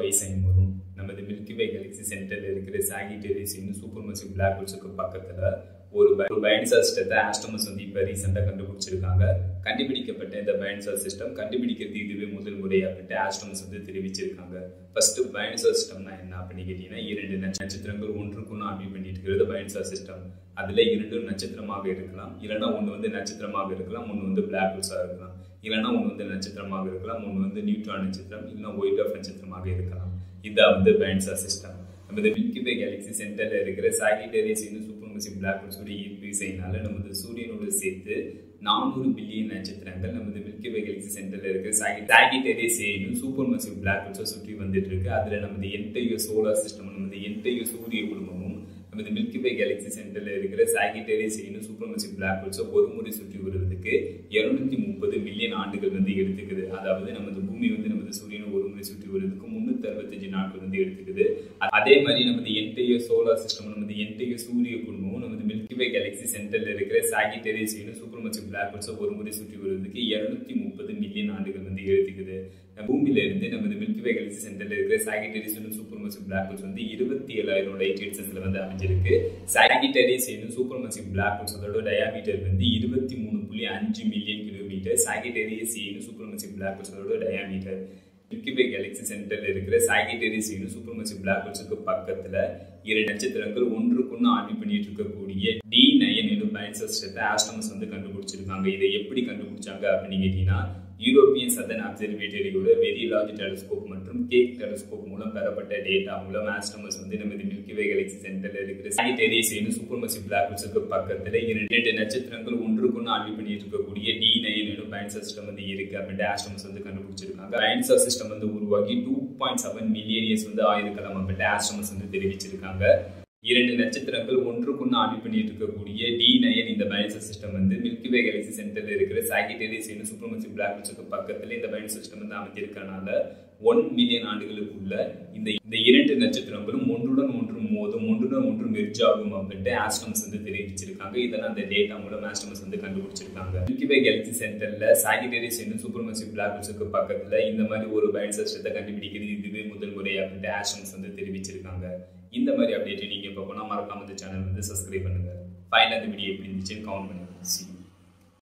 வைசைன் வரும். நமது milky way galaxy சென்டர்ல இருக்கிற சாகிட்டேரியஸ் சூப்பர் மசிவ் பிளாக் ஹோல்ஸுக்கு பக்கத்துல ஒரு பயன்சார் சிஸ்டத்தை ஆஸ்ட்ரோனமர்ஸ் வந்து இப்போ ரீசெண்டாக கண்டுபிடிச்சிருக்காங்க. கண்டுபிடிக்கப்பட்ட இந்த பயன்சார் சிஸ்டம் கண்டுபிடிக்கிறது இதுவே முதல் முறை அப்படின்ட்டு ஆஸ்ட்ரோனமர்ஸ் வந்து தெரிவிச்சிருக்காங்க. ஃபர்ஸ்ட் பயன்சார் சிஸ்டம்னா என்ன அப்படின்னு கேட்டீங்கன்னா, 2 நட்சத்திரங்கள் ஒன்றுக்குன்னு ஆர்பிட் பண்ணிட்டு இருக்கிறது பயன்சார் சிஸ்டம். அதுல 2 நட்சத்திரமாக இருக்கலாம், இல்லைன்னா ஒன்று வந்து நட்சத்திரமாக இருக்கலாம், ஒன்று வந்து பிளாக் ஹோல்ஸாக இருக்கலாம், இல்லைன்னா ஒன்று வந்து நட்சத்திரமாக இருக்கலாம், ஒன்று வந்து நியூட்ரான் நட்சத்திரம், இல்லைன்னா ஒயிட் ஆஃப் நட்சத்திரமாக இருக்கலாம். இதான் வந்து பயன்சார் சிஸ்டம். நமது மில்கி வே கேலக்ஸி சென்டர்ல இருக்கிற சாகிட்டேரியஸ் சூப்பர் மசிவ் பிளாக் ஹோல்ஸோட ஈர்ப்பு விசையினால நமது சூரியனோடு சேர்த்து 400 பில்லியன் நட்சத்திரங்கள் நமது மில்கி வே கேலக்ஸி சென்டர்ல இருக்கிற சாகிட்டேரியஸ் சூப்பர் மசிவ் பிளாக் ஹோல்ஸை சுற்றி வந்துட்டு இருக்கு. அதுல நமது என்டையர் சோலார் சிஸ்டம், நமது என்டையர் சூரிய குடும்பமும் நமது மில்கி வே கேலக்ஸி சென்டர்ல இருக்கிற சாகிட்டேரியஸ் சூப்பர் மசிவ் பிளாக் ஹோல்ஸை ஒரு முறை சுற்றி வருவதற்கு 230 மில்லியன் ஆண்டுகள் வந்து எடுத்துக்குது. அதாவது நமது பூமி வந்து நமது சூரியனை ஒரு முறை சுற்றி வருவதற்கு 365 நாட்கள் வந்து எடுத்துக்குது. அதே மாதிரி நமது என்டையர் சோலார் சிஸ்டம், நமது என்டையர் சூரிய குடும்பமும் நமது மில்கி வே கேலக்ஸி சென்டர்ல இருக்கிற சாகிட்டேரியஸ் சூப்பர் மசிவ் பிளாக் ஹோல்ஸை ஒரு முறை சுற்றி வருவதற்கு 230 மில்லியன் ஆண்டுகள் வந்து எடுத்துக்குது. பூமியில இருந்து நமது மில்கி வே கேலக்ஸி சென்டர்ல இருக்கிற Sagittarius super massive black holes வந்து 27,000 லைட் இயர்ஸ்ல வந்து அமைஞ்சிருக்கு. Sagittarius super massive black holes அதோட டயாமீட்டர் வந்து 23.5 million kilometre. Sagittarius super massive black holes அதோட டயாமீட்டர். மில்கி வே கேலக்ஸி சென்டர்ல இருக்கிற சாகிட்டேரியஸ் சூப்பர் மசிவ் பிளாக் ஹோல்ஸுக்கு பக்கத்துல 2 நட்சத்திரங்கள் ஒன்றுக்குன்னு ஆர்பிட் பண்ணிட்டு இருக்கக்கூடிய D9 பயன்சார் சிஸ்டத்தை ஆஸ்ட்ரோனமர்ஸ் வந்து கண்டுபிடிச்சிருக்காங்க. இதை எப்படி கண்டுபிடிச்சாங்க அப்படின்னு கேட்டீங்கன்னா, யூரோப்பியன் சதர்ன் அப்சர்வேட்டரியோட வெரி லார்ஜ் டெலஸ்கோப் மற்றும் கேக் டெலஸ்கோப் மூலம் பெறப்பட்ட டேட்டா மூலம் ஆஸ்ட்ரோனமர்ஸ் வந்து நமது மில்கி வே கேலக்ஸி சென்டர்ல இருக்கிற சாகிட்டேரியஸ் சூப்பர் மசிவ் பிளாக் ஹோல்ஸுக்கு பக்கத்துல 2 நட்சத்திரங்கள் ஒன்றுக்குன்னு ஆர்பிட் பண்ணிட்டு இருக்கக்கூடிய D9 பயன்சார் சிஸ்டம் வந்து இருக்கு அப்படின்ட்டு ஆஸ்ட்ரோனமர்ஸ் வந்து கண்டுபிடிச்சிருக்காங்க. பயன்சார் சிஸ்டம் வந்து உருவாகி 2.7 மில்லியன் இயர்ஸ் வந்து ஆயிருக்கலாம் அப்படின்ட்டு ஆஸ்ட்ரோனமர்ஸ் வந்து தெரிவிச்சிருக்காங்க. 2 நட்சத்திரங்கள் ஒன்றுக்குன்னு ஆர்பிட் பண்ணிட்டு இருக்கக்கூடிய D9 இந்த பயன்சார் சிஸ்டம் வந்து மில்கி வே கேலக்ஸி சென்டர்ல இருக்கிற சாகிட்டேரியஸ் சூப்பர் மசிவ் பிளாக் ஹோல்ஸுக்கு பக்கத்துல இந்த பயன்சார் சிஸ்டம் வந்து அமைஞ்சிருக்கனால 1 மில்லியன் ஆண்டுகளுக்குள்ள இந்த 2 நட்சத்திரங்களும் ஒன்றுடன் ஒன்று மோதும், ஒன்றுடன் ஒன்று மெர்ஜ் ஆகும் அப்படின்ட்டு ஆஸ்ட்ரோனமர்ஸ் வந்து தெரிவிச்சிருக்காங்க. இதெல்லாம் அந்த டேட்டா மூலம் ஆஸ்ட்ரோனமர்ஸ் வந்து கண்டுபிடிச்சிருக்காங்க. மில்கி வே கேலக்ஸி சென்டர்ல சாகிட்டேரியஸ் சூப்பர் மசிவ் பிளாக் ஹோல்ஸுக்கு பக்கத்துல இந்த மாதிரி ஒரு பயன்சார் சிஸ்டத்தை கண்டுபிடிக்கிறது இதுவே முதல் முறை அப்படின்ட்டு ஆஸ்ட்ரோனமர்ஸ் வந்து தெரிவிச்சிருக்காங்க. இந்த மாதிரி அப்டேட் நீங்க பார்க்கணும்னா மறக்காம இந்த சேனல் வந்து சப்ஸ்கிரைப் பண்ணுங்க. ஃபைனல் அந்த வீடியோ எப்படி இருந்துச்சுன்னு கமெண்ட் பண்ணுங்க.